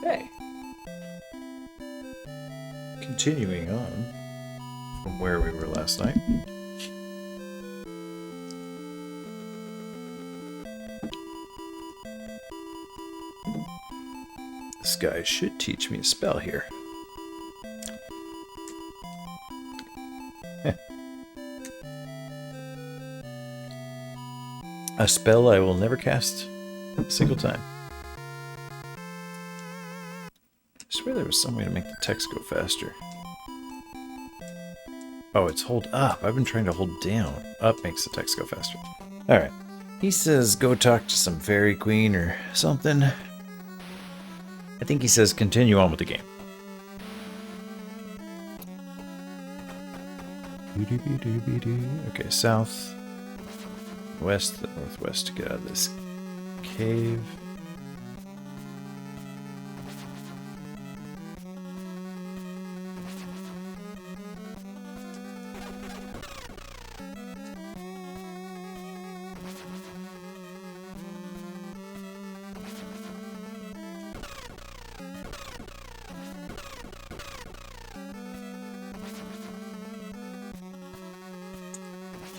Hey. Continuing on from where we were last night. This guy should teach me a spell here. A spell I will never cast a single time. I swear there was some way to make the text go faster. Oh, it's hold up. I've been trying to hold down. Up makes the text go faster. Alright. He says go talk to some fairy queen or something. I think he says continue on with the game. Okay, south, west, northwest to get out of this cave.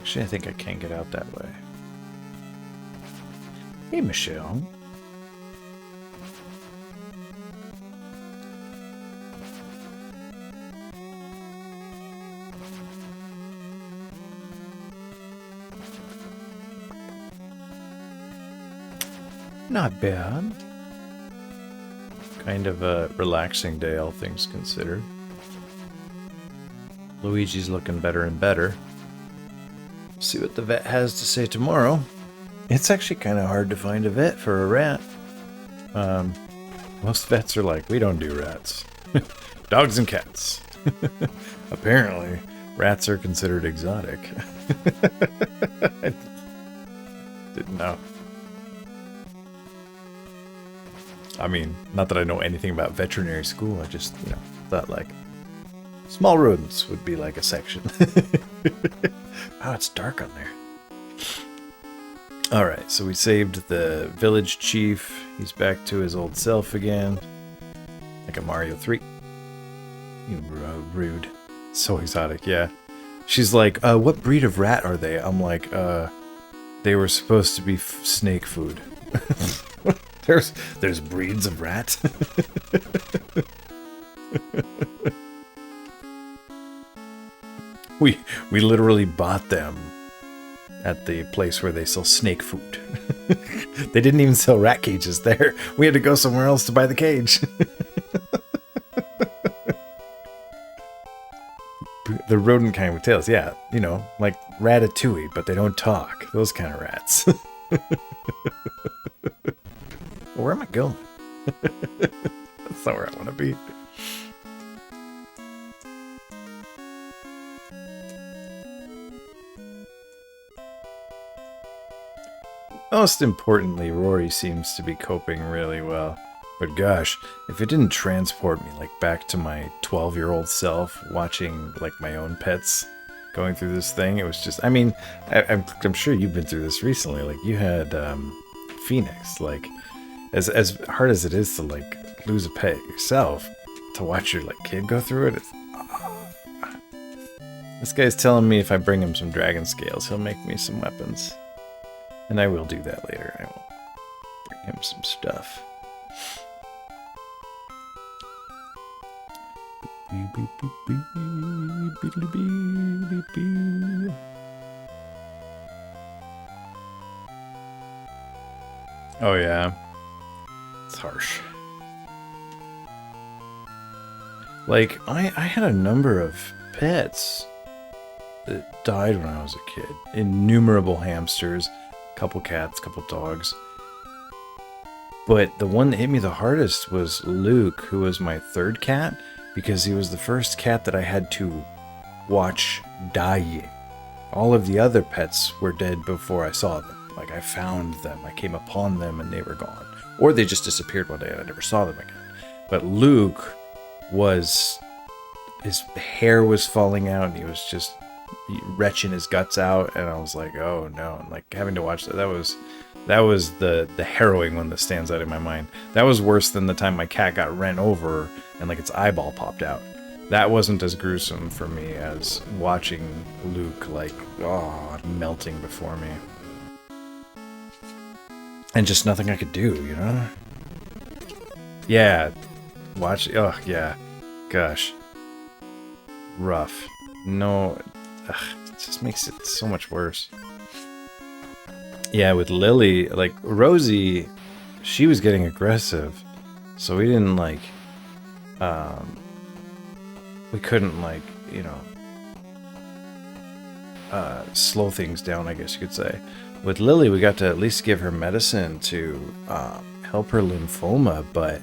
Actually, I think I can get out that way. Hey, Michelle. Not bad. Kind of a relaxing day, all things considered. Luigi's looking better and better. See what the vet has to say tomorrow. It's actually kind of hard to find a vet for a rat. Most vets are like, we don't do rats. Dogs and cats. Apparently, rats are considered exotic. I didn't know. I mean, not that I know anything about veterinary school. I just, thought like small rodents would be like a section. Wow, it's dark on there. Alright, so we saved the village chief. He's back to his old self again. Like a Mario 3. You rude. So exotic, yeah. She's like, what breed of rat are they? I'm like, they were supposed to be snake food. There's breeds of rat? We literally bought them at the place where they sell snake food. They didn't even sell rat cages there. We had to go somewhere else to buy the cage. The rodent kind with tails, yeah. Like Ratatouille, but they don't talk. Those kind of rats. Where am I going? That's not where I want to be. Most importantly, Rory seems to be coping really well. But gosh, if it didn't transport me like back to my 12-year-old self, watching like my own pets going through this thing, it was just, I mean, I'm sure you've been through this recently. Like you had Phoenix, like as hard as it is to like lose a pet yourself, to watch your like kid go through it, this guy's telling me if I bring him some dragon scales, he'll make me some weapons. And I will do that later. I will bring him some stuff. Oh yeah. It's harsh. Like, I had a number of pets that died when I was a kid. Innumerable hamsters. Couple cats, couple dogs. But the one that hit me the hardest was Luke, who was my third cat, because he was the first cat that I had to watch dying. All of the other pets were dead before I saw them. Like, I found them, I came upon them, and they were gone. Or they just disappeared one day and I never saw them again. But Luke his hair was falling out, and he was just retching his guts out, and I was like, oh no. And like having to watch that That was the harrowing one that stands out in my mind. That was worse than the time my cat got run over and like its eyeball popped out. That wasn't as gruesome for me as watching Luke like, oh, melting before me. And just nothing I could do, you know? Yeah. Watch, oh, yeah. Gosh. Rough. No, ugh, it just makes it so much worse. Yeah, with Lily, like, Rosie, she was getting aggressive. So we didn't, like, we couldn't, like, you know, slow things down, I guess you could say. With Lily, we got to at least give her medicine to help her lymphoma, but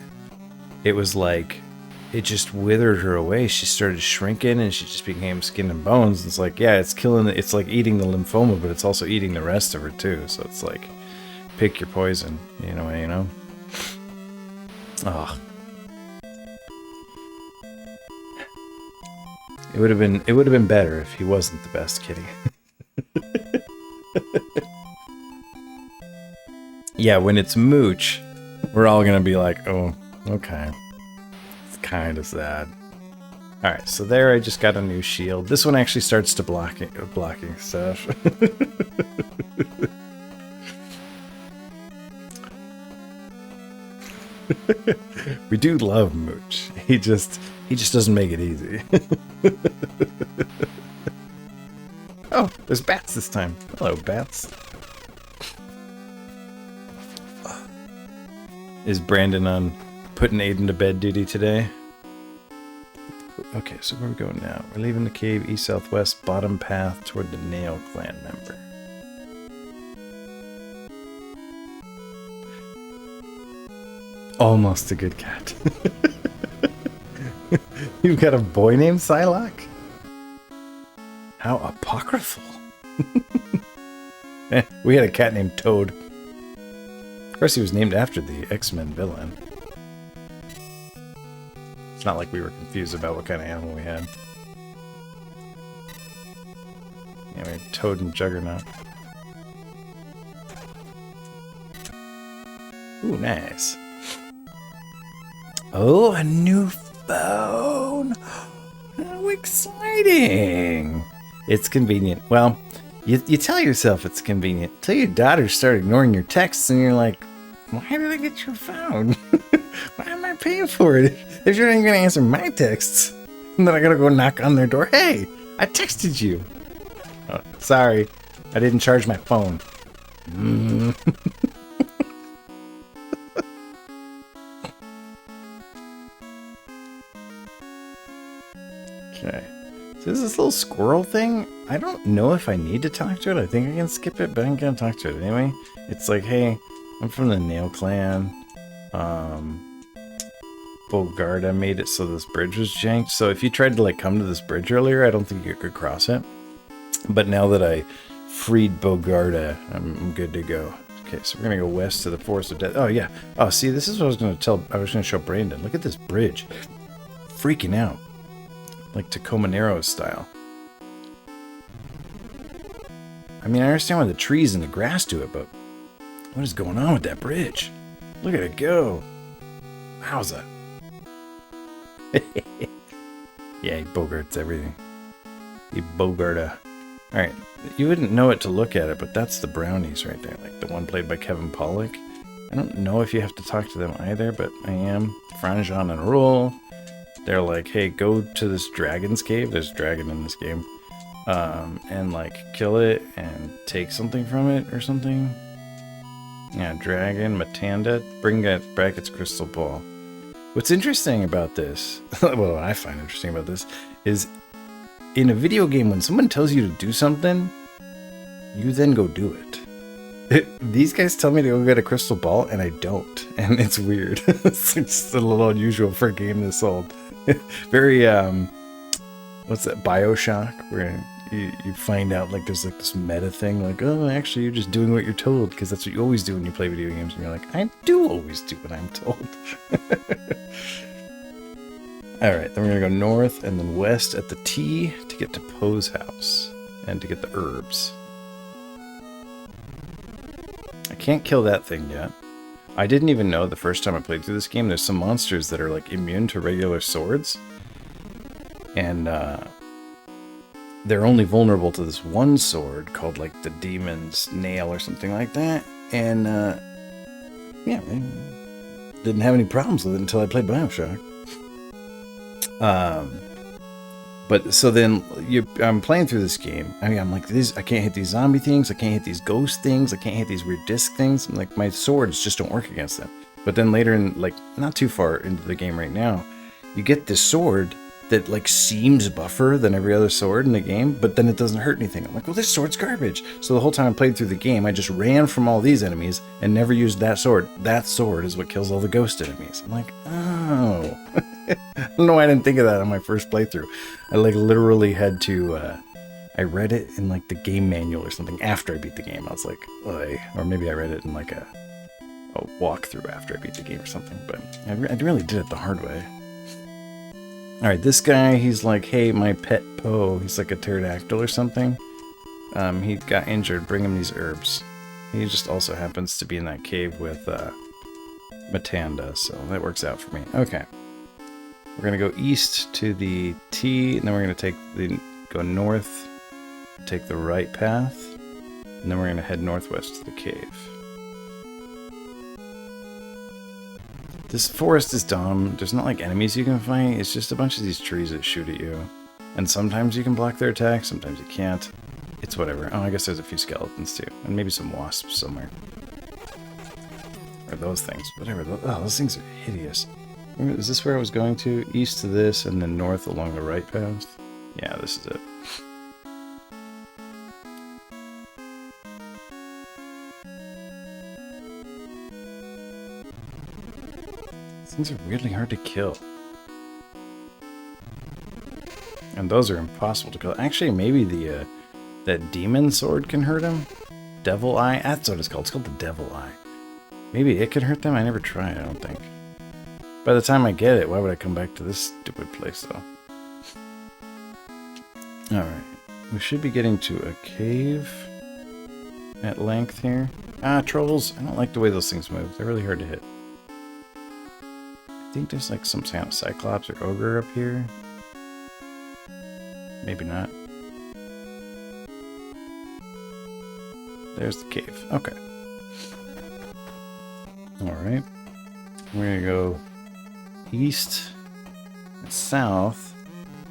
it was like, it just withered her away. She started shrinking and she just became skin and bones. It's like, yeah, it's killing, it's like eating the lymphoma, but it's also eating the rest of her too. So it's like, pick your poison, you know? Oh. It would have been better if he wasn't the best kitty. Yeah, when it's Mooch, we're all gonna be like, oh, okay. It's kind of sad. Alright, so there I just got a new shield. This one actually starts to blocking stuff. We do love Mooch. He just doesn't make it easy. Oh, there's bats this time. Hello, bats. Is Brandon on putting Aiden to bed duty today? Okay, so where are we going now? We're leaving the cave east-southwest, bottom path toward the Nail Clan member. Almost a good cat. You've got a boy named Psylocke? How apocryphal. We had a cat named Toad. Of course, he was named after the X-Men villain. It's not like we were confused about what kind of animal we had. Yeah, we had Toad and Juggernaut. Ooh, nice. Oh, a new phone! How exciting! It's convenient. Well, you tell yourself it's convenient until your daughters start ignoring your texts and you're like, why did I get your phone? Why am I paying for it if you're not even going to answer my texts? And then I gotta go knock on their door. Hey, I texted you. Oh, sorry, I didn't charge my phone. Okay. So there's this little squirrel thing. I don't know if I need to talk to it. I think I can skip it, but I'm gonna talk to it anyway. It's like, hey, I'm from the Nail Clan. Bogarda made it so this bridge was janked. So if you tried to like come to this bridge earlier, I don't think you could cross it. But now that I freed Bogarda, I'm good to go. Okay, so we're gonna go west to the Forest of Death. Oh yeah. Oh, see, this is what I was gonna tell. I was gonna show Brandon. Look at this bridge. Freaking out. Like Tacoma Narrows style. I mean, I understand why the trees and the grass do it, but what is going on with that bridge? Look at it go. Wowza. Yeah, he bogarts everything. He bogarta. Alright, you wouldn't know it to look at it, but that's the brownies right there. Like the one played by Kevin Pollak. I don't know if you have to talk to them either, but I am. Franjan and Rule. They're like, hey, go to this dragon's cave. There's a dragon in this game. And like kill it and take something from it or something. Yeah, dragon, Matanda, bring back its crystal ball. What's interesting about this, well, what I find interesting about this, is in a video game, when someone tells you to do something, you then go do it. These guys tell me to go get a crystal ball, and I don't. And it's weird. It's just a little unusual for a game this old. Very, what's that, Bioshock, where you find out, like, there's, like, this meta thing, like, oh, actually, you're just doing what you're told, because that's what you always do when you play video games, and you're like, I do always do what I'm told. Alright, then we're gonna go north and then west at the T to get to Poe's house, and to get the herbs. I can't kill that thing yet. I didn't even know the first time I played through this game, there's some monsters that are like immune to regular swords. And they're only vulnerable to this one sword called like the Demon's Nail or something like that. And yeah, I didn't have any problems with it until I played Bioshock. But so then I'm playing through this game. I mean, I'm like, I can't hit these zombie things. I can't hit these ghost things. I can't hit these weird disc things. I'm like, my swords just don't work against them. But then later in, like, not too far into the game right now, you get this sword that, like, seems buffer than every other sword in the game, but then it doesn't hurt anything. I'm like, well, this sword's garbage. So the whole time I played through the game, I just ran from all these enemies and never used that sword. That sword is what kills all the ghost enemies. I'm like, oh. I don't know why I didn't think of that on my first playthrough. I like literally had to, I read it in like the game manual or something after I beat the game. I was like, oy. Or maybe I read it in like a walkthrough after I beat the game or something, but I really did it the hard way. Alright, this guy, he's like, hey, my pet Poe, he's like a pterodactyl or something. He got injured, bring him these herbs. He just also happens to be in that cave with Matanda, so that works out for me. Okay. We're going to go east to the T, and then we're going to go north, take the right path, and then we're going to head northwest to the cave. This forest is dumb. There's not like enemies you can fight. It's just a bunch of these trees that shoot at you. And sometimes you can block their attacks, sometimes you can't. It's whatever. Oh, I guess there's a few skeletons too. And maybe some wasps somewhere. Or those things. Whatever. Oh, those things are hideous. Is this where I was going to? East to this, and then north along the right path? Yeah, this is it. These things are weirdly hard to kill. And those are impossible to kill. Actually, maybe that demon sword can hurt him? Devil Eye? That's what it's called. It's called the Devil Eye. Maybe it can hurt them? I never tried, I don't think. By the time I get it, why would I come back to this stupid place, though? Alright. We should be getting to a cave at length here. Ah, trolls! I don't like the way those things move. They're really hard to hit. I think there's like some kind of cyclops or ogre up here. Maybe not. There's the cave. Okay. Alright. We're gonna go east and south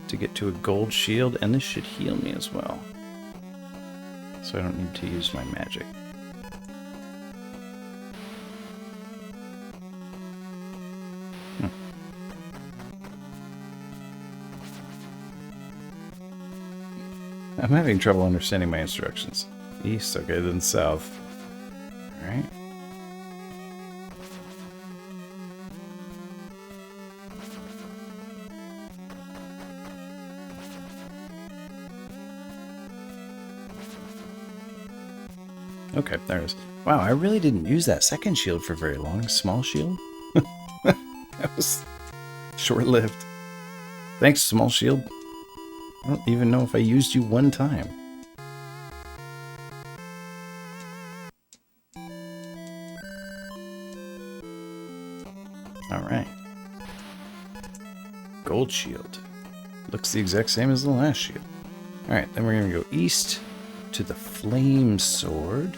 to get to a gold shield, and this should heal me as well. So I don't need to use my magic. I'm having trouble understanding my instructions. East, okay, then south. Alright. Okay, there it is. Wow, I really didn't use that second shield for very long. Small shield? That was short-lived. Thanks, small shield. I don't even know if I used you one time. Alright. Gold shield. Looks the exact same as the last shield. Alright, then we're going to go east to the flame sword.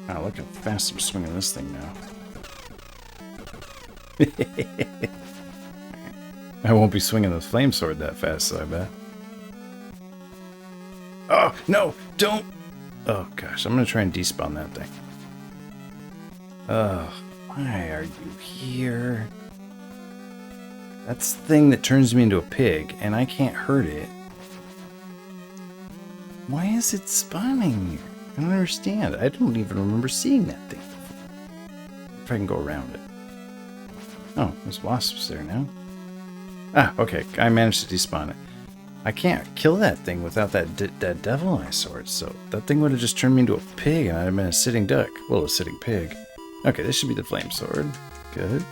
Wow, look how fast I'm swinging this thing now. I won't be swinging the flame sword that fast, so I bet. Oh, no! Don't! Oh, gosh, I'm gonna try and despawn that thing. Ugh, why are you here? That's the thing that turns me into a pig, and I can't hurt it. Why is it spawning here? I don't understand. I don't even remember seeing that thing before. If I can go around it. Oh, there's wasps there now. Ah, okay. I managed to despawn it. I can't kill that thing without that devil eye sword, so that thing would have just turned me into a pig and I'd have been a sitting duck. Well, a sitting pig. Okay, this should be the flame sword. Good.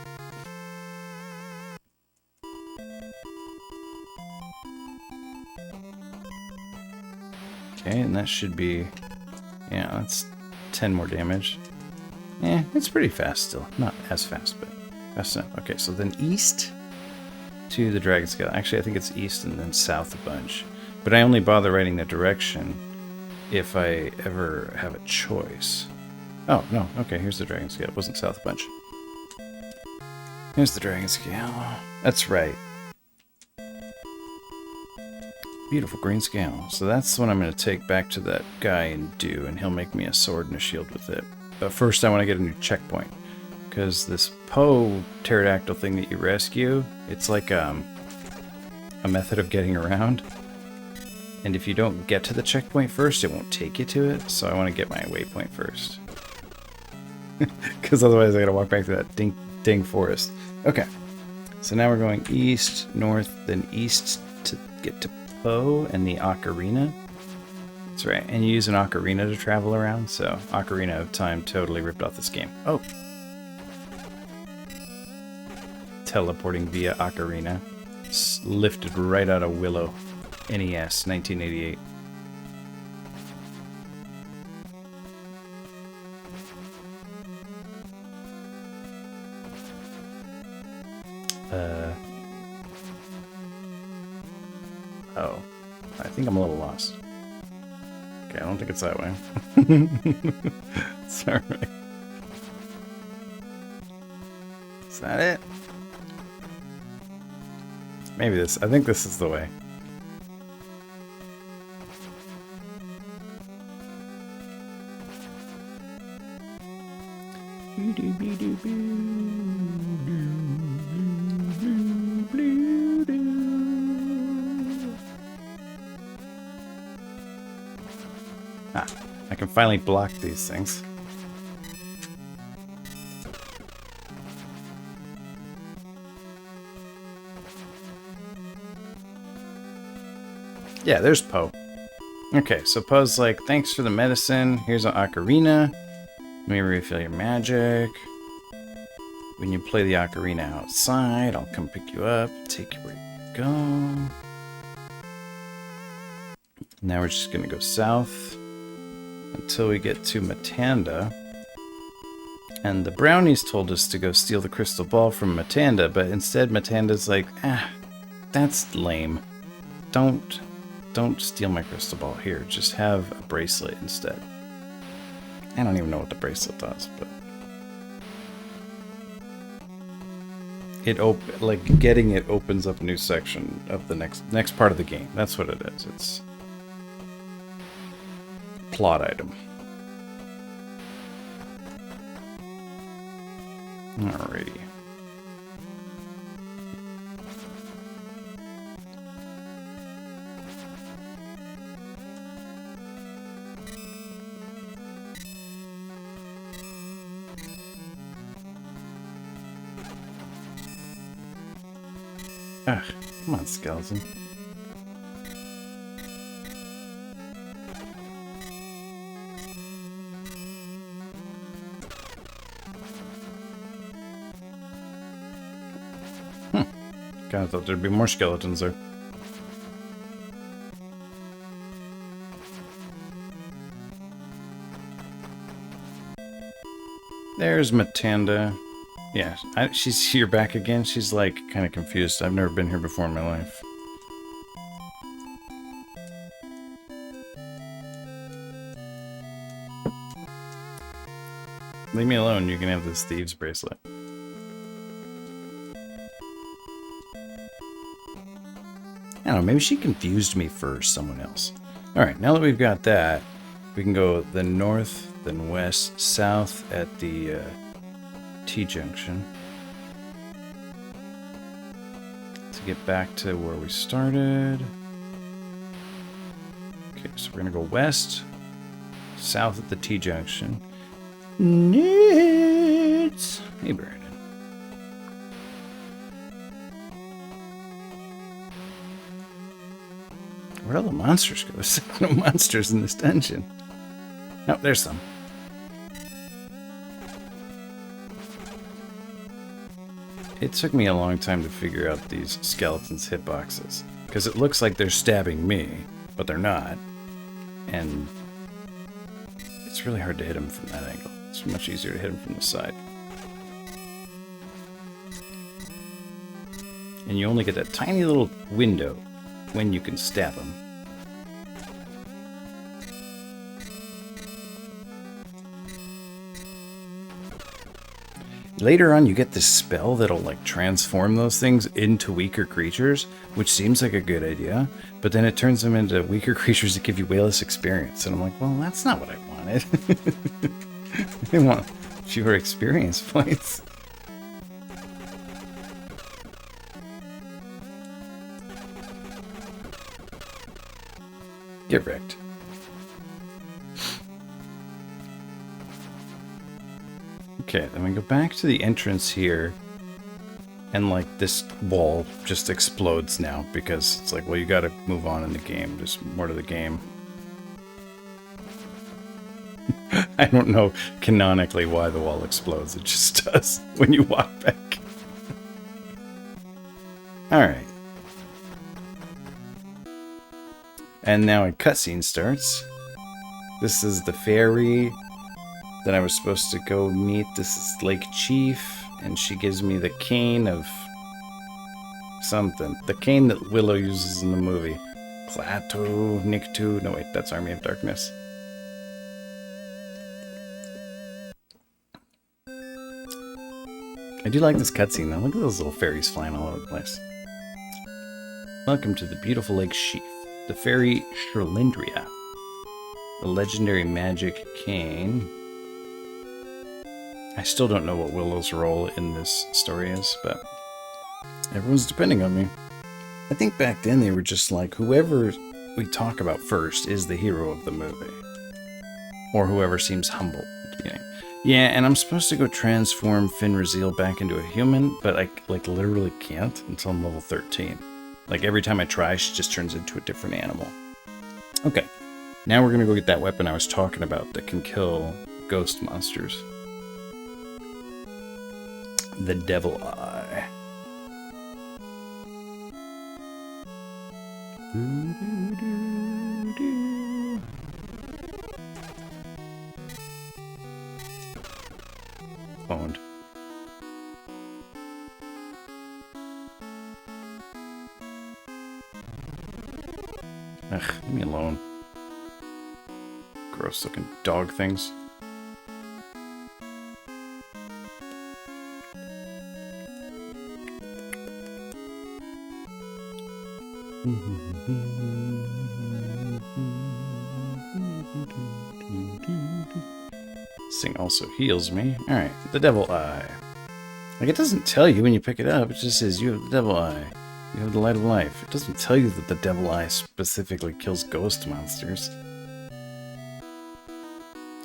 Okay, and that should be... Yeah, that's 10 more damage. It's pretty fast still. Not as fast, but fast enough. Okay, so then east to the Dragon Scale. Actually, I think it's east and then south a bunch. But I only bother writing the direction if I ever have a choice. Oh, no. Okay, here's the Dragon Scale. It wasn't south a bunch. Here's the Dragon Scale. That's right. Beautiful green scale. So that's what I'm going to take back to that guy and do, and he'll make me a sword and a shield with it. But first I want to get a new checkpoint, because this Poe pterodactyl thing that you rescue, it's like a method of getting around. And if you don't get to the checkpoint first, it won't take you to it. So I want to get my waypoint first. Because otherwise I gotta walk back to that ding forest. Okay. So now we're going east, north, then east to get to Poe and the Ocarina. That's right. And you use an Ocarina to travel around, so Ocarina of Time totally ripped off this game. Oh. Teleporting via Ocarina. Lifted right out of Willow. NES, 1988. Oh. I think I'm a little lost. Okay, I don't think it's that way. It's alright. Is that it? Maybe this. I think this is the way. Ah, I can finally block these things. Yeah, there's Poe. Okay, so Poe's like, thanks for the medicine. Here's an ocarina. Let me refill your magic. When you play the ocarina outside, I'll come pick you up, take you where you go. Now we're just gonna go south until we get to Matanda. And the brownies told us to go steal the crystal ball from Matanda, but instead Matanda's like, that's lame. Don't steal my crystal ball. Here, just have a bracelet instead. I don't even know what the bracelet does, but getting it opens up a new section of the next part of the game. That's what it is. It's a plot item. Alrighty. Ah, come on, skeleton. God, I thought there'd be more skeletons there. There's Matanda. Yeah, she's here back again. She's like kind of confused. I've never been here before in my life. Leave me alone. You can have this thieves bracelet. I don't know, maybe she confused me for someone else. Alright, now that we've got that, we can go the north, then west, south at the T-junction. To get back to where we started. Okay, so we're gonna go west, south at the T-junction. Nerds! Hey, Brandon. Where'd all the monsters go? There's no monsters in this dungeon. Oh, there's some. It took me a long time to figure out these skeletons' hitboxes. Because it looks like they're stabbing me, but they're not. And it's really hard to hit them from that angle. It's much easier to hit them from the side. And you only get that tiny little window when you can stab them. Later on, you get this spell that'll like transform those things into weaker creatures, which seems like a good idea, but then it turns them into weaker creatures that give you way less experience. And I'm like, well, that's not what I wanted. I want fewer experience points. Get wrecked. Okay, then we go back to the entrance here, and like this wall just explodes now because it's like, well, you gotta move on in the game. There's more to the game. I don't know canonically why the wall explodes. It just does when you walk back. Alright. And now a cutscene starts. This is the fairy that I was supposed to go meet. This is Lake Chief, and she gives me the cane of something. The cane that Willow uses in the movie. Plateau, Niktu. No, wait, that's Army of Darkness. I do like this cutscene, though. Look at those little fairies flying all over the place. Welcome to the beautiful Lake Chief, the fairy Sherlindria, the legendary magic cane. I still don't know what Willow's role in this story is, but everyone's depending on me. I think back then they were just like, whoever we talk about first is the hero of the movie. Or whoever seems humble at the beginning. Yeah, and I'm supposed to go transform Finrazil back into a human, but I like literally can't until I'm level 13. Like every time I try, she just turns into a different animal. Okay, now we're gonna go get that weapon I was talking about that can kill ghost monsters. The Devil Eye. Owned. Ugh, leave me alone. Gross looking dog things. This thing also heals me. Alright, the Devil Eye. Like, it doesn't tell you when you pick it up, it just says you have the Devil Eye. You have the Light of Life. It doesn't tell you that the Devil Eye specifically kills ghost monsters.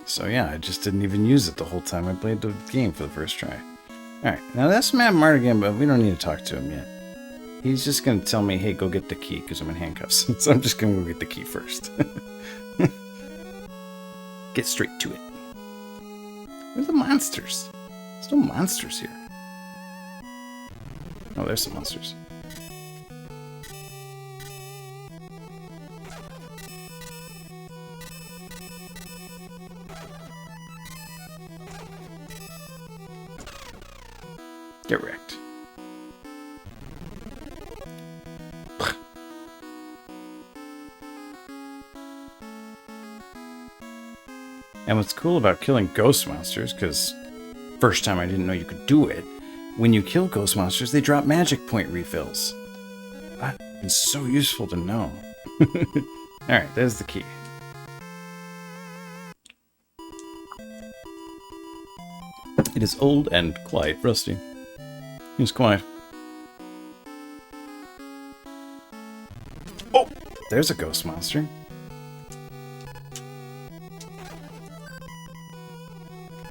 So yeah, I just didn't even use it the whole time I played the game for the first try. Alright, now that's Matt Mardigan, but we don't need to talk to him yet. He's just going to tell me, hey, go get the key, because I'm in handcuffs. So I'm just going to go get the key first. Get straight to it. Where's the monsters? There's no monsters here. Oh, there's some monsters. Get wrecked. And what's cool about killing ghost monsters, because first time I didn't know you could do it, when you kill ghost monsters, they drop magic point refills. It's so useful to know. Alright, there's the key. It is old and quite rusty. It's quiet. Oh! There's a ghost monster.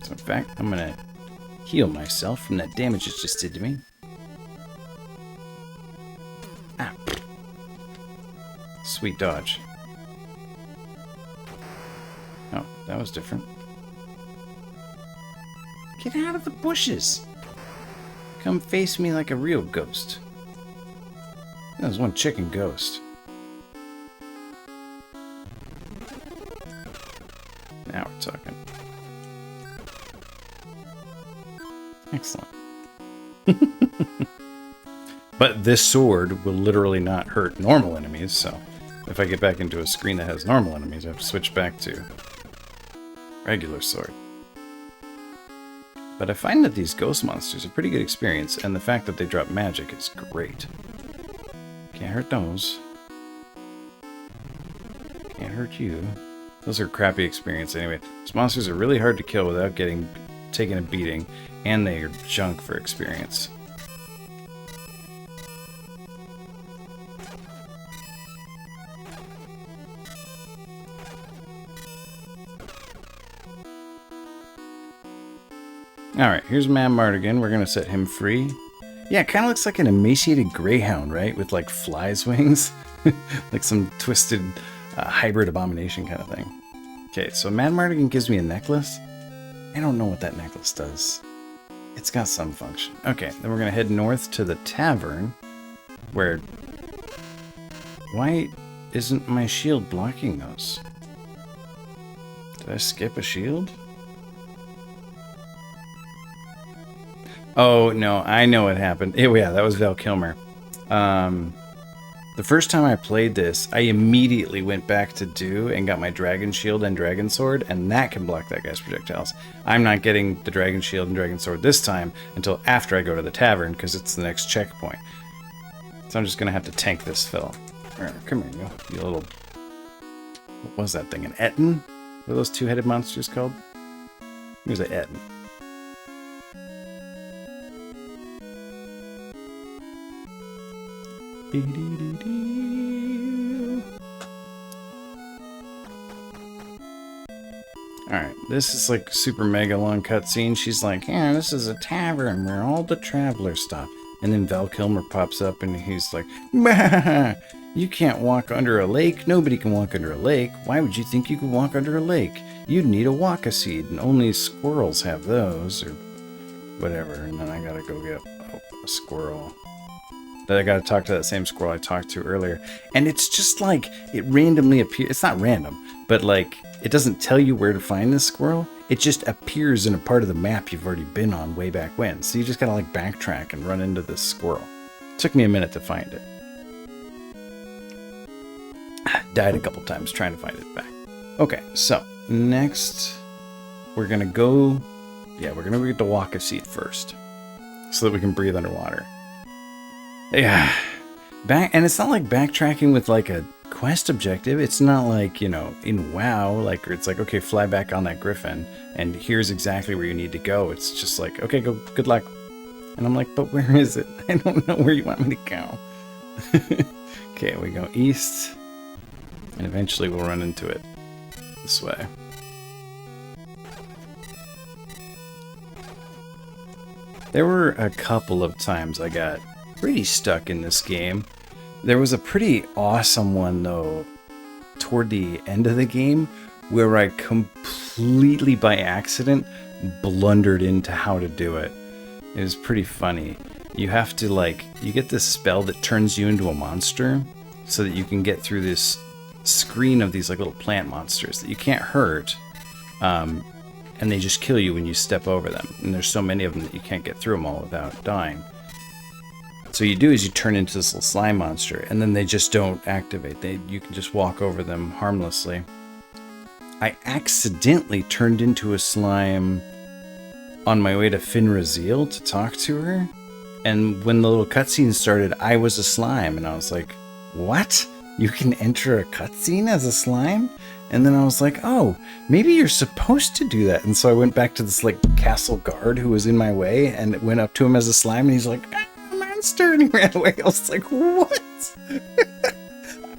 So in fact, I'm gonna heal myself from that damage it just did to me. Ah. Sweet dodge. Oh, that was different. Get out of the bushes! Come face me like a real ghost. That was one chicken ghost. Now we're talking. Excellent. But this sword will literally not hurt normal enemies, so if I get back into a screen that has normal enemies, I have to switch back to regular sword. But I find that these ghost monsters are a pretty good experience, and the fact that they drop magic is great. Can't hurt those. Can't hurt you. Those are crappy experience anyway. These monsters are really hard to kill without taking a beating, and they are junk for experience. Alright, here's Mad Mardigan. We're gonna set him free. Yeah, it kind of looks like an emaciated greyhound, right? With like fly's wings. Like some twisted hybrid abomination kind of thing. Okay, so Mad Mardigan gives me a necklace. I don't know what that necklace does. It's got some function. Okay, then we're gonna head north to the tavern. Where... Why isn't my shield blocking those? Did I skip a shield? Oh, no, I know what happened. Oh, yeah, that was Val Kilmer. The first time I played this, I immediately went back to Do and got my Dragon Shield and Dragon Sword, and that can block that guy's projectiles. I'm not getting the Dragon Shield and Dragon Sword this time until after I go to the tavern, because it's the next checkpoint. So I'm just going to have to tank this fill. Right, come here, you little... What was that thing, an Etten? What are those two-headed monsters called? Here's an Etten. Alright, this is like super mega long cutscene. She's like, yeah, this is a tavern where all the travelers stop. And then Val Kilmer pops up and he's like, bah, you can't walk under a lake. Nobody can walk under a lake. Why would you think you could walk under a lake? You'd need a waka seed, and only squirrels have those, or whatever. And then I gotta go get a squirrel. That I gotta talk to that same squirrel I talked to earlier. And it's just like, it randomly appears. It's not random, but like, it doesn't tell you where to find this squirrel. It just appears in a part of the map you've already been on way back when. So you just gotta like backtrack and run into this squirrel. It took me a minute to find it. Died a couple times trying to find it back. Okay, so next we're gonna go, we're gonna get the waka seed first, so that we can breathe underwater. Yeah, and it's not like backtracking with like a quest objective. It's not like, you know, in WoW, like it's like, okay, fly back on that griffin, and here's exactly where you need to go. It's just like, okay, go, good luck. And I'm like, but where is it? I don't know where you want me to go. Okay, we go east, and eventually we'll run into it this way. There were a couple of times I got pretty stuck in this game. There was a pretty awesome one, though, toward the end of the game, where I completely by accident blundered into how to do it. It was pretty funny. You have to, like, you get this spell that turns you into a monster, so that you can get through this screen of these, like, little plant monsters that you can't hurt, and they just kill you when you step over them. And there's so many of them that you can't get through them all without dying. So you do is you turn into this little slime monster, and then they just don't activate. You can just walk over them harmlessly. I accidentally turned into a slime on my way to Finrazil to talk to her, and when the little cutscene started, I was a slime, and I was like, what? You can enter a cutscene as a slime? And then I was like, oh, maybe you're supposed to do that. And so I went back to this like castle guard who was in my way, and went up to him as a slime, and he's like, and he ran away. I was like, what?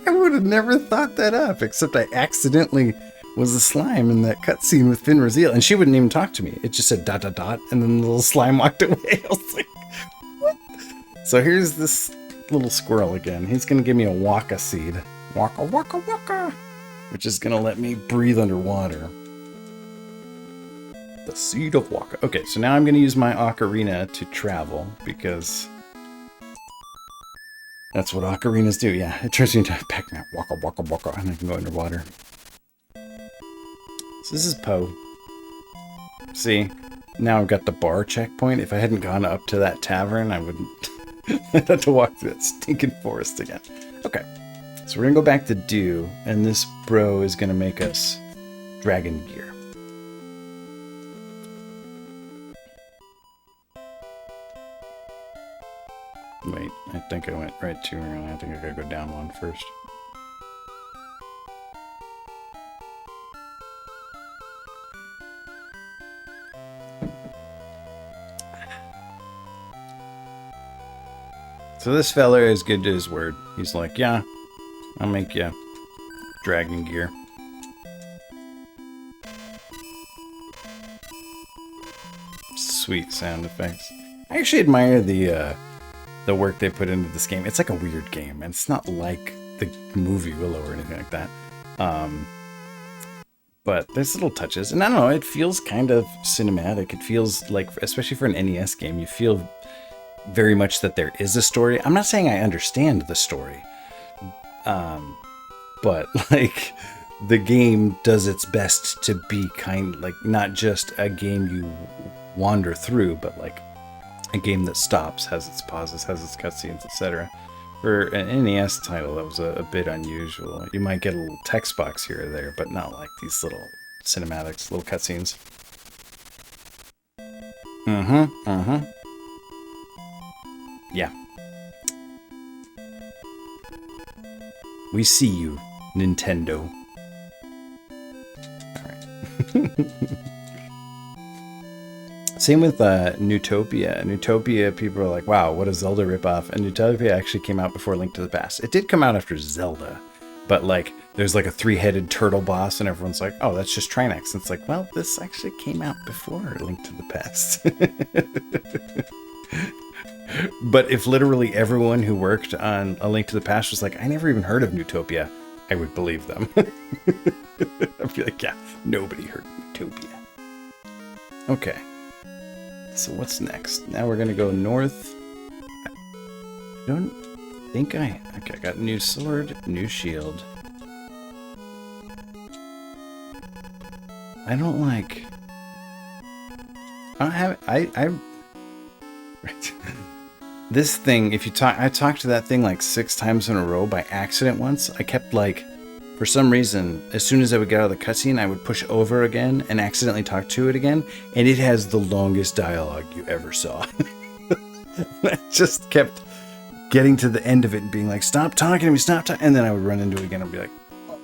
I would have never thought that up, except I accidentally was a slime in that cutscene with Finrazil, and she wouldn't even talk to me. It just said ... and then the little slime walked away. I was like, what? So here's this little squirrel again. He's gonna give me a waka seed. Waka waka waka. Which is gonna let me breathe underwater. The seed of Waka. Okay, so now I'm gonna use my ocarina to travel because that's what ocarinas do. Yeah, it turns you into a Pac-Man. Waka waka waka, and I can go underwater. So this is Poe. See, now I've got the bar checkpoint. If I hadn't gone up to that tavern, I wouldn't. I'd have to walk through that stinking forest again. Okay, so we're gonna go back to Dew, and this bro is gonna make us dragon gear. Wait, I think I went right too early. I think I gotta go down one first. So this fella is good to his word. He's like, yeah, I'll make you dragon gear. Sweet sound effects. I actually admire the work they put into this game. It's like a weird game, and it's not like the movie Willow or anything like that. But there's little touches, and I don't know, it feels kind of cinematic. It feels like, especially for an NES game, you feel very much that there is a story. I'm not saying I understand the story, but like the game does its best to be like not just a game you wander through, but like a game that stops, has its pauses, has its cutscenes, etc. For an NES title, that was a bit unusual. You might get a little text box here or there, but not like these little cinematics, little cutscenes. Yeah. We see you, Nintendo. Alright. Same with Newtopia. Newtopia, people are like, wow, what a Zelda ripoff. And Newtopia actually came out before Link to the Past. It did come out after Zelda, but like, there's like a three-headed turtle boss, and everyone's like, oh, that's just Trinax. And it's like, well, this actually came out before Link to the Past. But if literally everyone who worked on A Link to the Past was like, I never even heard of Newtopia, I would believe them. I'd be like, yeah, nobody heard of Newtopia. Okay. So what's next? Now we're gonna go north. I don't think okay, I got a new sword, new shield. I don't like... I don't have... Right. This thing, if you talk... I talked to that thing like 6 times in a row by accident once. I kept like... For some reason, as soon as I would get out of the cutscene, I would push over again and accidentally talk to it again. And it has the longest dialogue you ever saw. I just kept getting to the end of it and being like, stop talking to me, stop talking. And then I would run into it again and be like, oh,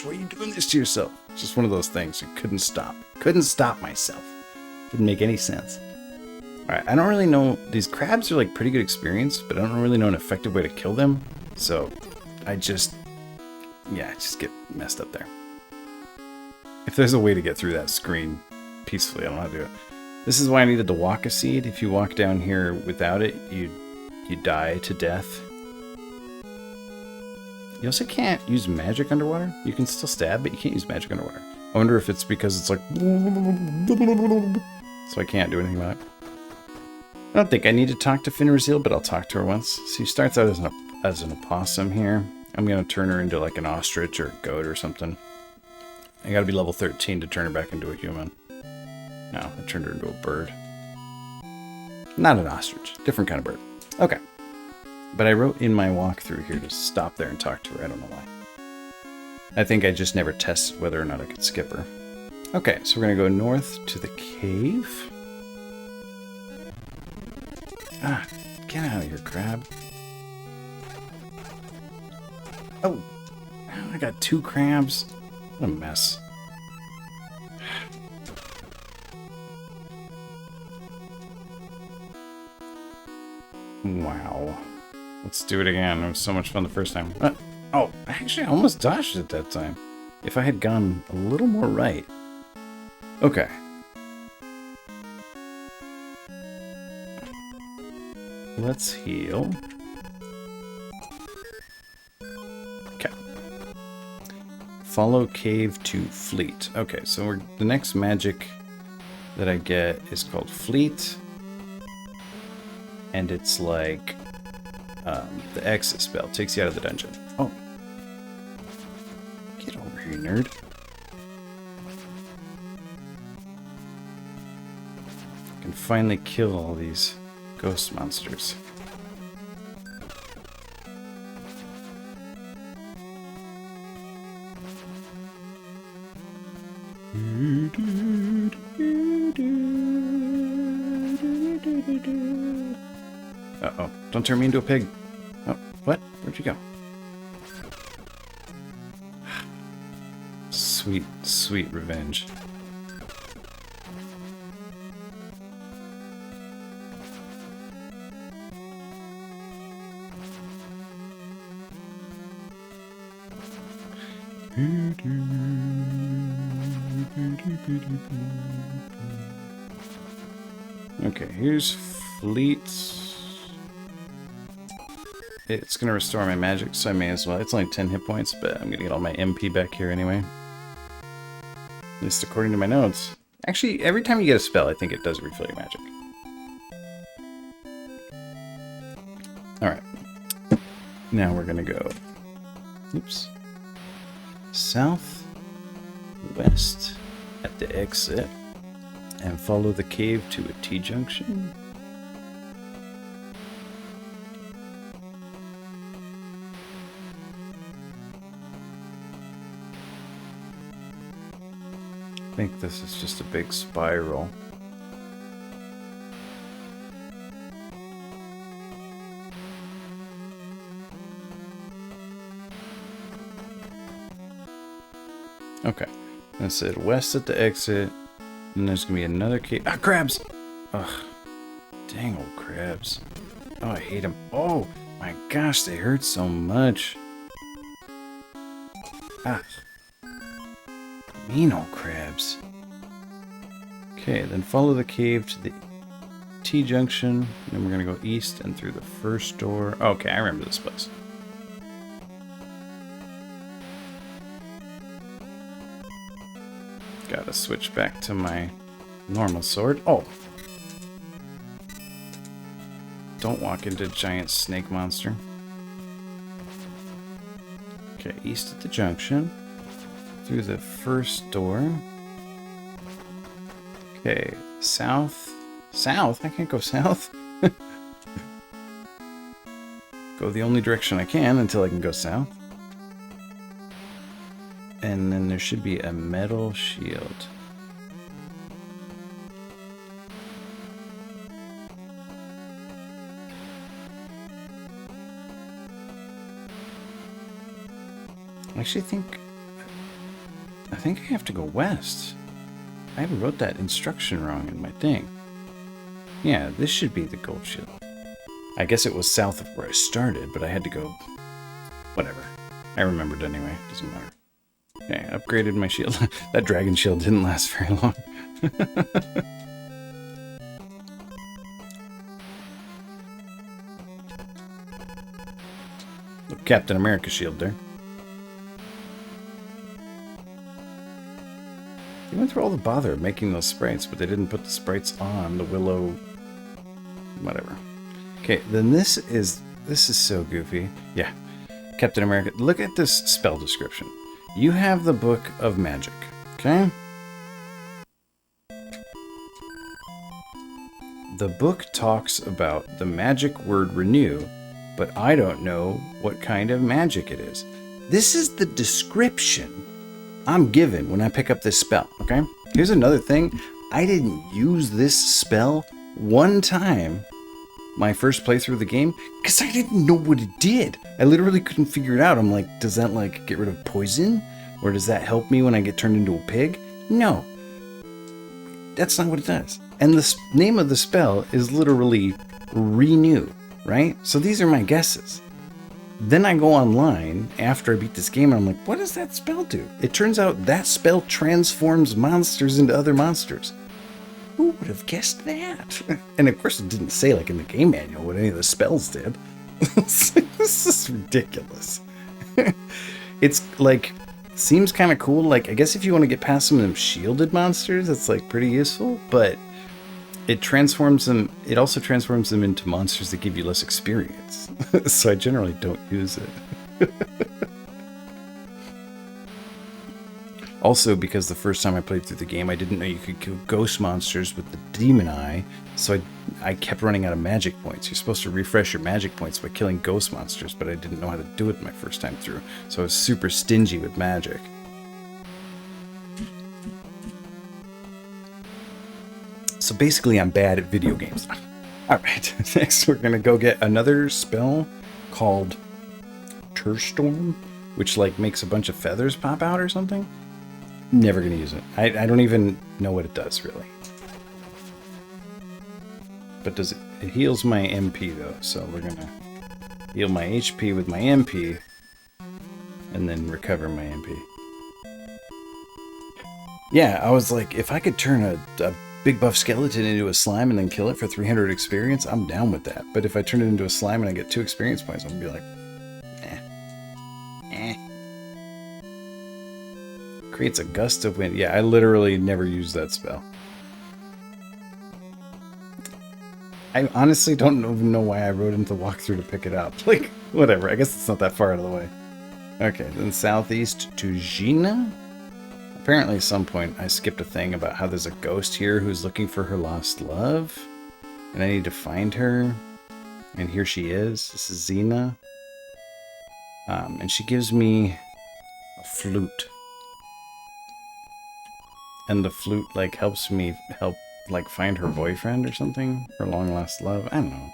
why are you doing this to yourself? It's just one of those things. You couldn't stop. Couldn't stop myself. Didn't make any sense. All right, I don't really know. These crabs are like pretty good experience, but I don't really know an effective way to kill them. So I just... yeah, I just get messed up there. If there's a way to get through that screen peacefully, I don't know how to do it. This is why I needed the Waka Seed. If you walk down here without it, you die to death. You also can't use magic underwater. You can still stab, but you can't use magic underwater. I wonder if it's because it's like... so I can't do anything about it. I don't think I need to talk to Finnerazil, but I'll talk to her once. She starts out as an opossum here. I'm going to turn her into like an ostrich or a goat or something. I got to be level 13 to turn her back into a human. No, I turned her into a bird. Not an ostrich. Different kind of bird. Okay. But I wrote in my walkthrough here to stop there and talk to her. I don't know why. I think I just never tested whether or not I could skip her. Okay, so we're going to go north to the cave. Ah, get out of here, crab. Oh, I got 2 crabs. What a mess. Wow. Let's do it again. It was so much fun the first time. Oh, actually, I almost dodged it that time. If I had gone a little more right. Okay. Let's heal. Okay. Follow cave to fleet. Okay, so the next magic that I get is called fleet. And it's like the exit spell. Takes you out of the dungeon. Oh. Get over here, nerd. I can finally kill all these ghost monsters. Uh-oh. Don't turn me into a pig. Oh, what? Where'd you go? Sweet, sweet revenge. Okay, here's fleet. It's gonna restore my magic, so I may as well. It's only 10 hit points, but I'm gonna get all my MP back here anyway. At least according to my notes. Actually, every time you get a spell, I think it does refill your magic. Alright. Now we're gonna go... Oops. South, west at the exit, and follow the cave to a T-junction. I think this is just a big spiral. Okay, I said west at the exit, and there's gonna be another cave. Ah, crabs! Ugh, dang old crabs. Oh, I hate them. Oh my gosh, they hurt so much. Ah, mean old crabs. Okay, then follow the cave to the T-junction. Then we're gonna go east and through the first door. Okay, I remember this place. Gotta switch back to my normal sword. Oh! Don't walk into giant snake monster. Okay, east at the junction. Through the first door. Okay, south. South? I can't go south. Go the only direction I can until I can go south. And then there should be a metal shield. I actually think I have to go west. I wrote that instruction wrong in my thing. Yeah, this should be the gold shield. I guess it was south of where I started, but I had to go... Whatever. I remembered anyway. Doesn't matter. Okay, upgraded my shield. That dragon shield didn't last very long. Look, Captain America shield there. They went through all the bother of making those sprites, but they didn't put the sprites on the Willow... Whatever. Okay, then this is so goofy. Yeah, Captain America. Look at this spell description. You have the Book of Magic, okay? The book talks about the magic word renew, but I don't know what kind of magic it is. This is the description I'm given when I pick up this spell, okay? Here's another thing. I didn't use this spell one time my first playthrough of the game because I didn't know what it did. I literally couldn't figure it out. I'm like, does that like get rid of poison? Or does that help me when I get turned into a pig? No. That's not what it does. And the name of the spell is literally renew, right? So these are my guesses. Then I go online after I beat this game and I'm like, what does that spell do? It turns out that spell transforms monsters into other monsters. Who would have guessed that? And of course it didn't say like in the game manual what any of the spells did. This is ridiculous. It's like Seems kind of cool. Like, I guess if you want to get past some of them shielded monsters, it's like pretty useful, but it transforms them. It also transforms them into monsters that give you less experience. So I generally don't use it. Also, because the first time I played through the game, I didn't know you could kill ghost monsters with the demon eye, so I kept running out of magic points. You're supposed to refresh your magic points by killing ghost monsters, but I didn't know how to do it my first time through, so I was super stingy with magic. So basically, I'm bad at video games. Alright, next we're gonna go get another spell called Turstorm, which like makes a bunch of feathers pop out or something. Never gonna use it. I don't even know what it does, really. But does it... It heals my MP, though, so we're gonna heal my HP with my MP, and then recover my MP. Yeah, I was like, if I could turn a big buff skeleton into a slime and then kill it for 300 experience, I'm down with that. But if I turn it into a slime and I get 2 experience points, I'm gonna be like, creates a gust of wind. Yeah, I literally never use that spell. I honestly don't even know why I wrote into the walkthrough to pick it up. Like, whatever. I guess it's not that far out of the way. Okay, then southeast to Gina. Apparently at some point I skipped a thing about how there's a ghost here who's looking for her lost love. And I need to find her. And here she is. This is Xena. And she gives me a flute. And the flute, like, helps me like, find her boyfriend or something? Her long-lost love? I don't know.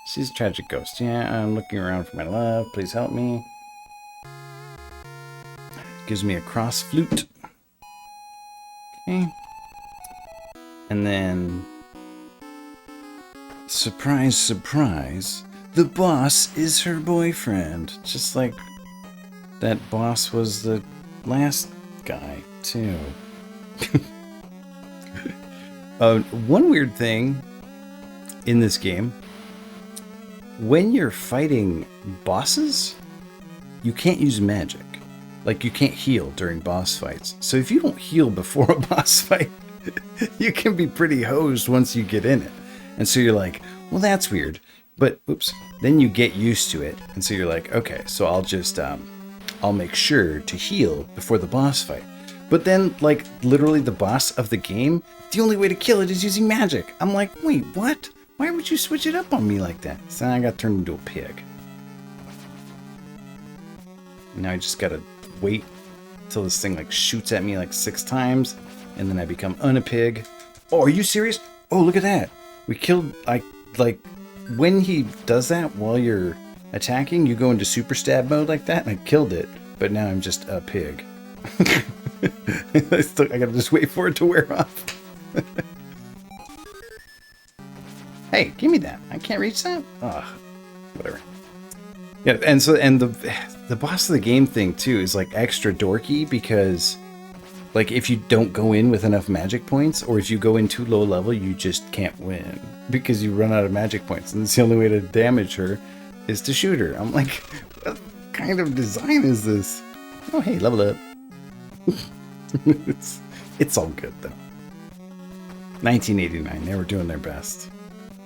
She's a tragic ghost. Yeah, I'm looking around for my love. Please help me. Gives me a cross flute. Okay. And then... surprise, surprise. The boss is her boyfriend. Just like that boss was the last guy, too. One weird thing in this game, when you're fighting bosses, you can't use magic. Like, you can't heal during boss fights. So if you don't heal before a boss fight, you can be pretty hosed once you get in it. And so you're like, well, that's weird. But, oops, then you get used to it. And so you're like, okay, so I'll just, I'll make sure to heal before the boss fight. But then, like, literally the boss of the game, the only way to kill it is using magic. I'm like, wait, what? Why would you switch it up on me like that? So I got turned into a pig. Now I just gotta wait till this thing, like, shoots at me, like, 6 times, and then I become unapig. Oh, are you serious? Oh, look at that. We killed, like, when he does that while you're attacking, you go into super stab mode like that, and I killed it, but now I'm just a pig. I gotta just wait for it to wear off. Hey, give me that. I can't reach that? Ugh. Whatever. Yeah, and the boss of the game thing too is like extra dorky because like if you don't go in with enough magic points or if you go in too low level, you just can't win because you run out of magic points, and the only way to damage her is to shoot her. I'm like, what kind of design is this? Oh, hey, level up. It's all good though. 1989, they were doing their best.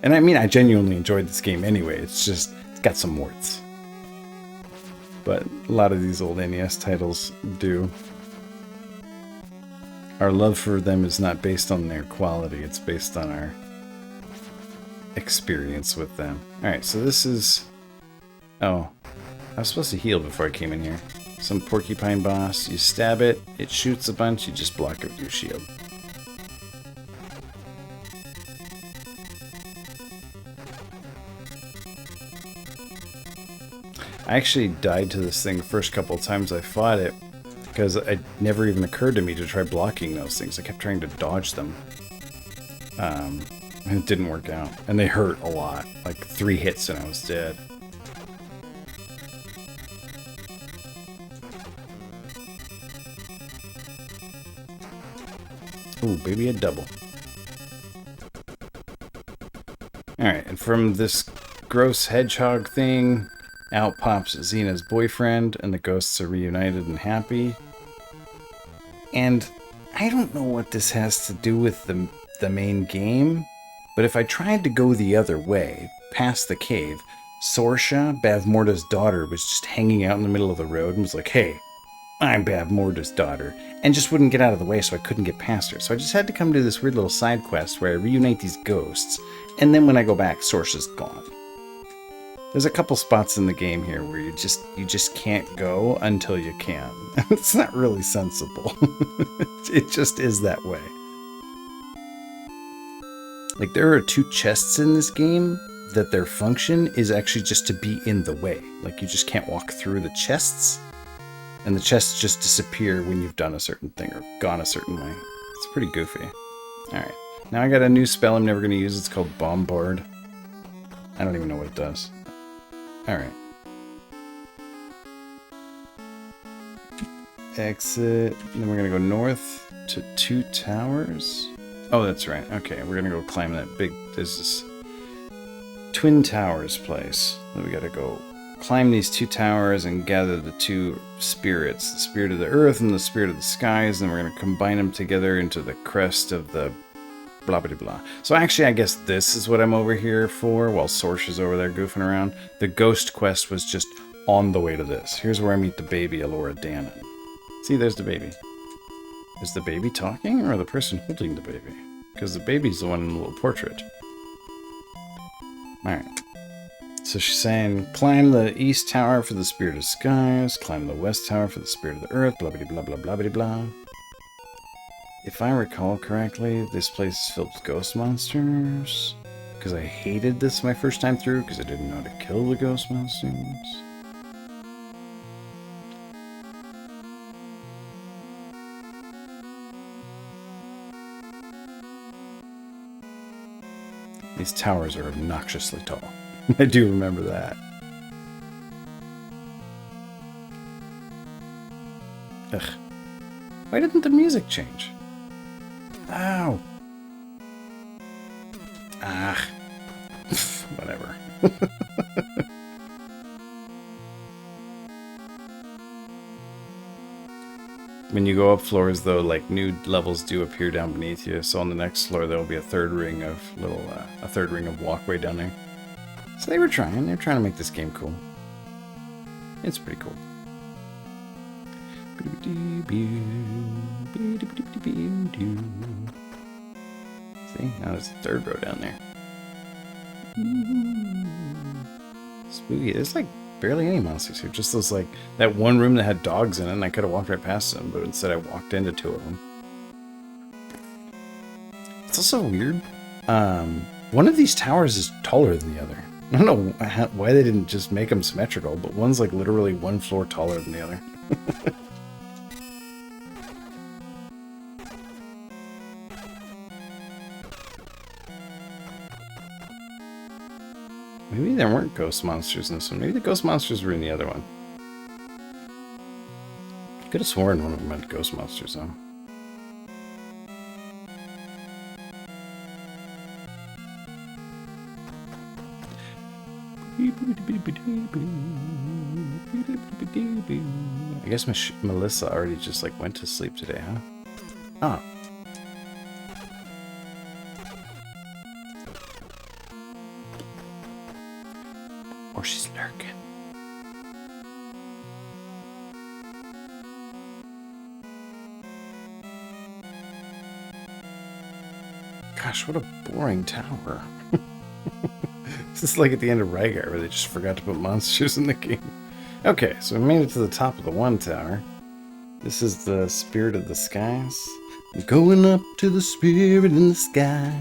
And I mean, I genuinely enjoyed this game anyway. It's just, it's got some warts. But a lot of these old NES titles do. Our love for them is not based on their quality, it's based on our experience with them. Alright, so this is... Oh, I was supposed to heal before I came in here. Some porcupine boss, you stab it, it shoots a bunch, you just block it with your shield. I actually died to this thing the first couple of times I fought it because it never even occurred to me to try blocking those things. I kept trying to dodge them. And it didn't work out. And they hurt a lot. Like 3 hits and I was dead. Ooh, baby, a double. Alright, and from this gross hedgehog thing, out pops Xena's boyfriend, and the ghosts are reunited and happy. And I don't know what this has to do with the main game, but if I tried to go the other way, past the cave, Sorsha, Bavmorda's daughter, was just hanging out in the middle of the road and was like, hey, I'm Bavmorda's daughter, and just wouldn't get out of the way so I couldn't get past her. So I just had to come do this weird little side quest where I reunite these ghosts, and then when I go back, Sorsha's gone. There's a couple spots in the game here where you just can't go until you can. It's not really sensible. It just is that way. Like, there are 2 chests in this game that their function is actually just to be in the way. Like, you just can't walk through the chests, and the chests just disappear when you've done a certain thing or gone a certain way. It's pretty goofy. Alright, now I got a new spell I'm never going to use. It's called Bombard. I don't even know what it does. Alright. Exit. Then we're going to go north to 2 towers. Oh, that's right. Okay, we're going to go climb that big... There's this Twin Towers place. Then we got to go climb these 2 towers and gather the 2 spirits. The spirit of the earth and the spirit of the skies. And we're going to combine them together into the crest of the... blah blah blah. So actually, I guess this is what I'm over here for, while Sorsha's over there goofing around. The ghost quest was just on the way to this. Here's where I meet the baby, Alora Dannon. See, there's the baby. Is the baby talking, or the person holding the baby? Because the baby's the one in the little portrait. Alright. So she's saying, climb the east tower for the spirit of skies, climb the west tower for the spirit of the earth, blah blah blah blah blah blah blah. If I recall correctly, this place is filled with ghost monsters. Because I hated this my first time through, because I didn't know how to kill the ghost monsters. These towers are obnoxiously tall. I do remember that. Ugh. Why didn't the music change? Ow. Ah. Whatever. When you go up floors, though, like, new levels do appear down beneath you. So on the next floor, there will be a third ring of walkway down there. So they were trying. They're trying to make this game cool. It's pretty cool. See, now there's a third row down there. Spooky. There's like barely any monsters here. Just those, like, that one room that had dogs in it, and I could have walked right past them, but instead I walked into 2 of them. It's also weird. One of these towers is taller than the other. I don't know why they didn't just make them symmetrical, but one's like literally 1 floor taller than the other. Maybe there weren't ghost monsters in this one. Maybe the ghost monsters were in the other one. I could have sworn one of them had ghost monsters, though. I guess Melissa already just, like, went to sleep today, huh? Oh. Or she's lurking. Gosh, what a boring tower. This is like at the end of Rygar, where they just forgot to put monsters in the game. Okay, so we made it to the top of the 1 tower. This is the spirit of the skies. I'm going up to the spirit in the sky.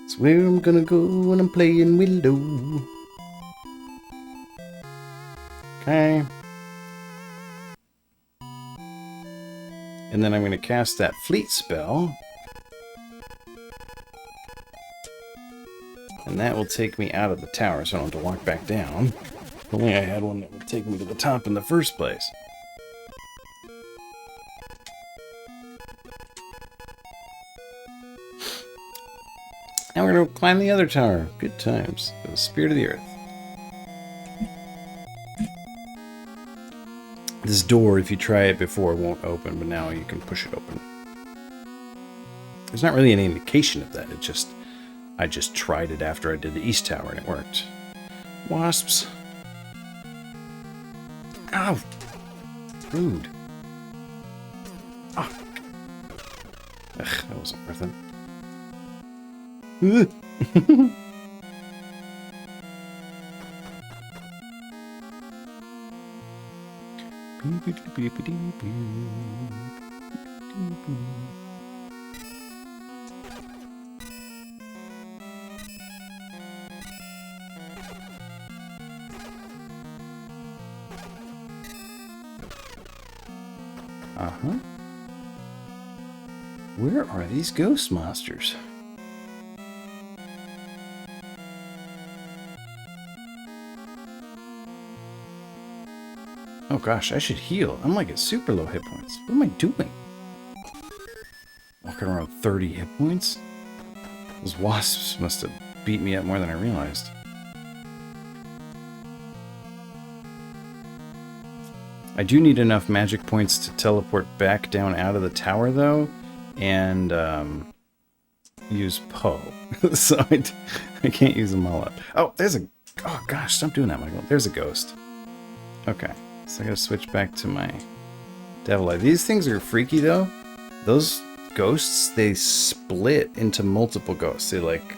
It's where I'm gonna go when I'm playing Willow. Okay. And then I'm going to cast that fleet spell. And that will take me out of the tower, so I don't have to walk back down. If only I had one that would take me to the top in the first place. Now we're going to climb the other tower. Good times. The spirit of the earth. This door, if you try it before, won't open, but now you can push it open. There's not really any indication of that. I just tried it after I did the east tower and it worked. Wasps. Ow! Rude. Oh. Ugh, that wasn't worth it. Uh-huh. Where are these ghost monsters? Oh gosh, I should heal. I'm like at super low hit points. What am I doing? Walking around 30 hit points? Those wasps must have beat me up more than I realized. I do need enough magic points to teleport back down out of the tower, though, and use Poe. So I can't use them all up. Oh, there's a... Oh, gosh, stop doing that, Michael. There's a ghost. Okay, so I gotta switch back to my Devil Eye. These things are freaky, though. Those ghosts, they split into multiple ghosts. They, like,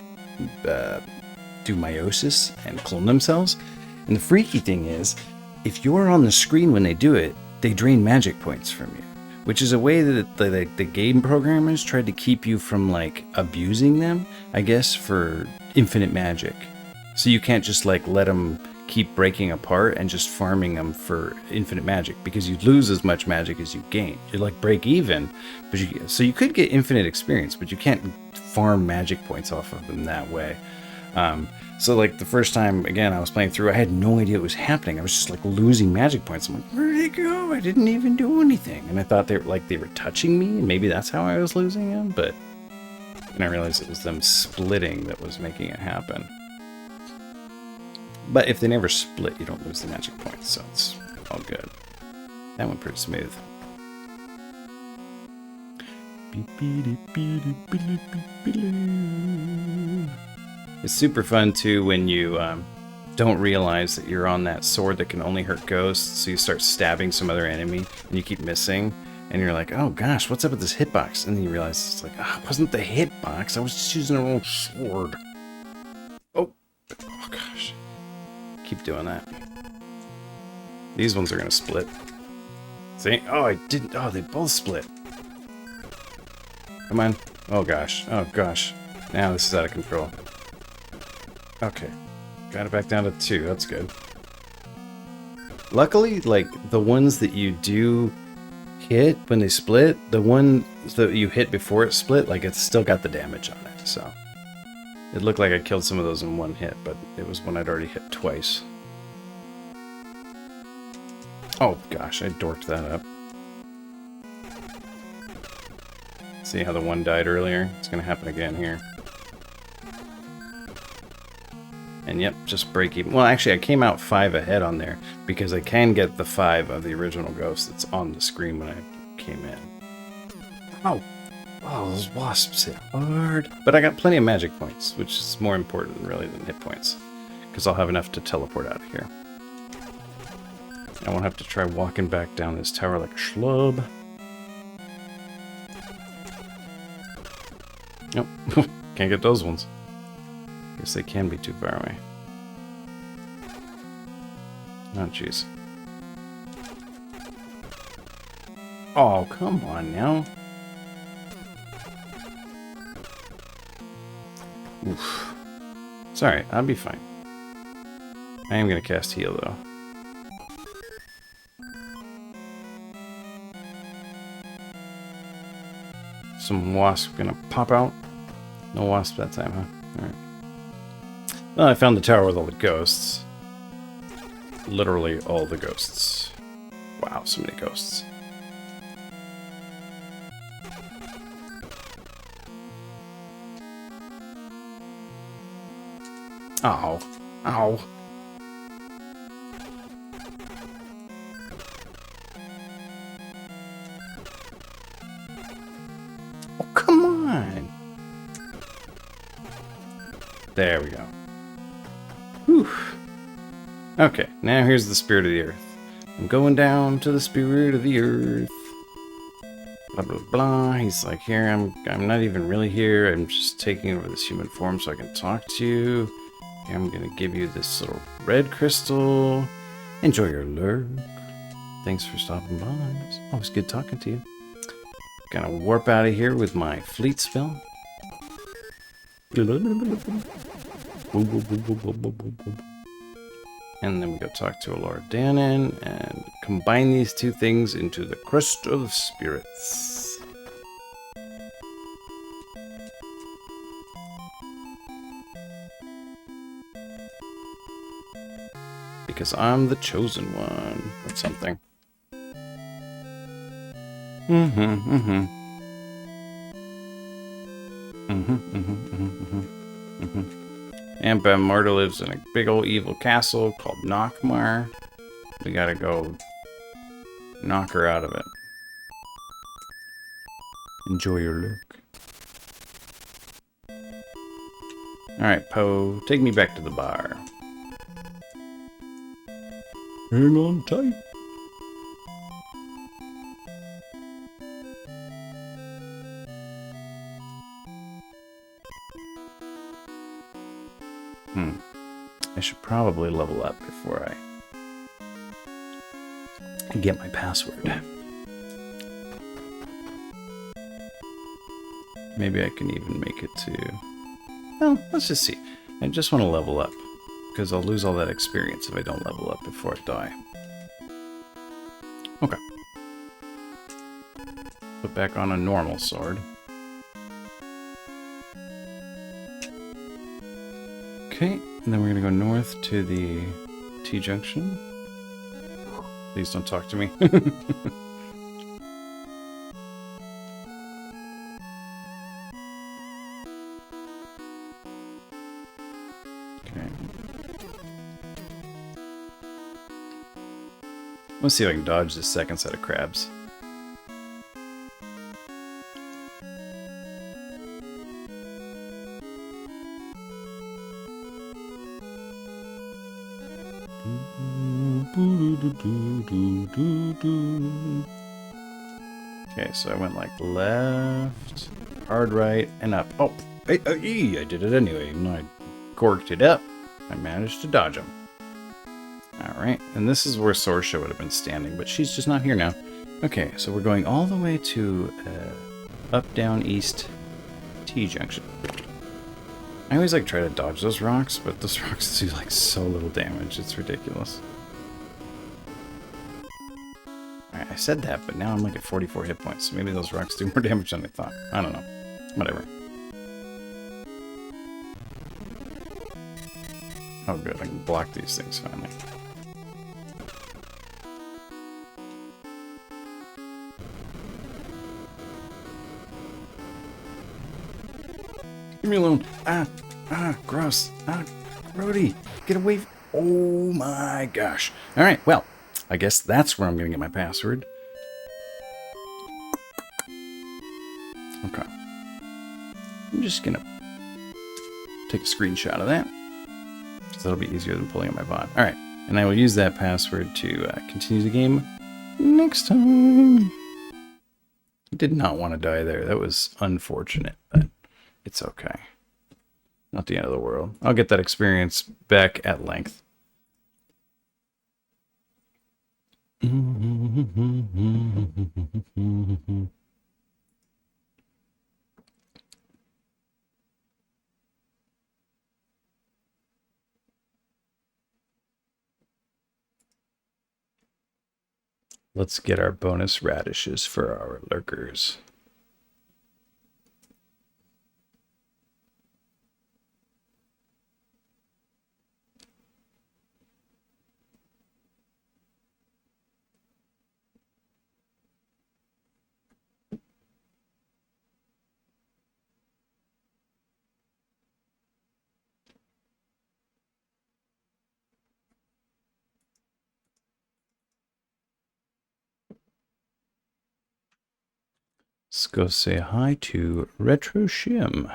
do meiosis and clone themselves. And the freaky thing is, if you're on the screen when they do it, they drain magic points from you, which is a way that the game programmers tried to keep you from, like, abusing them, I guess, for infinite magic. So you can't just, like, let them keep breaking apart and just farming them for infinite magic, because you lose as much magic as you gain. You, like, break even, but so you could get infinite experience, but you can't farm magic points off of them that way. So, like, the first time, again, I was playing through, I had no idea what was happening. I was just, like, losing magic points. I'm like, where did they go? I didn't even do anything. And I thought they were touching me, and maybe that's how I was losing them, but then I realized it was them splitting that was making it happen. But if they never split, you don't lose the magic points, so it's all good. That went pretty smooth. It's super fun, too, when you don't realize that you're on that sword that can only hurt ghosts, so you start stabbing some other enemy, and you keep missing, and you're like, oh gosh, what's up with this hitbox? And then you realize it's like, oh, it wasn't the hitbox, I was just using the wrong sword. Oh gosh. Keep doing that. These ones are gonna split. See? Oh, I didn't. Oh, they both split. Come on. Oh gosh. Oh gosh. Now this is out of control. Okay. Got it back down to 2. That's good. Luckily, like, the ones that you do hit when they split, the one that you hit before it split, like, it's still got the damage on it, so. It looked like I killed some of those in one hit, but it was when I'd already hit twice. Oh gosh, I dorked that up. See how the one died earlier? It's gonna happen again here. And yep, just break even. Well, actually, I came out 5 ahead on there, because I can get the 5 of the original ghost that's on the screen when I came in. Ow! Oh, those wasps hit hard. But I got plenty of magic points, which is more important, really, than hit points. Because I'll have enough to teleport out of here. I won't have to try walking back down this tower like a schlub. Nope. Can't get those ones. Guess they can be too far away. Oh, jeez. Oh, come on now. Oof. Sorry, I'll be fine. I am going to cast heal, though. Some wasp going to pop out. No wasp that time, huh? Alright. Well, I found the tower with all the ghosts. Literally all the ghosts. Wow, so many ghosts. There we go. Whew. Okay, now here's the spirit of the earth. I'm going down to the spirit of the earth. Blah, blah, blah. He's like, here, I'm not even really here. I'm just taking over this human form so I can talk to you. Okay, I'm going to give you this little red crystal. Enjoy your lurk. Thanks for stopping by. It's always good talking to you. Gonna warp out of here with my fleet spell. And then we go talk to Alora Danon and combine these two things into the Crest of Spirits. Because I'm the chosen one, or something. And Marta lives in a big old evil castle called Nockmar. We gotta go knock her out of it. Enjoy your look. Alright, Poe, take me back to the bar. Hang on tight. I should probably level up before I get my password. Maybe I can even make it to... Well, let's just see. I just want to level up, because I'll lose all that experience if I don't level up before I die. Okay. Put back on a normal sword. Okay, and then we're gonna go north to the T-junction. Please don't talk to me. Okay. Let's see if I can dodge this second set of crabs. Okay, so I went like left, hard right, and up. Oh, I did it anyway. Even though I corked it up, I managed to dodge him. Alright, and this is where Sorsha would have been standing, but she's just not here now. Okay, so we're going all the way to up, down, east T-junction. I always like try to dodge those rocks, but those rocks do like so little damage. It's ridiculous. Alright, I said that, but now I'm like at 44 hit points. So maybe those rocks do more damage than I thought. I don't know. Whatever. Oh good, I can block these things finally. Leave me alone. Gross. Grody, get away. Oh my gosh. Alright, well, I guess that's where I'm gonna get my password. Okay. I'm just gonna take a screenshot of that, because that'll be easier than pulling up my bot. Alright, and I will use that password to continue the game next time. I did not want to die there. That was unfortunate, but it's okay. Not the end of the world. I'll get that experience back at length. Let's get our bonus radishes for our lurkers. Let's go say hi to Retro Shim.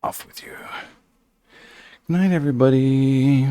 Off with you. Good night, everybody.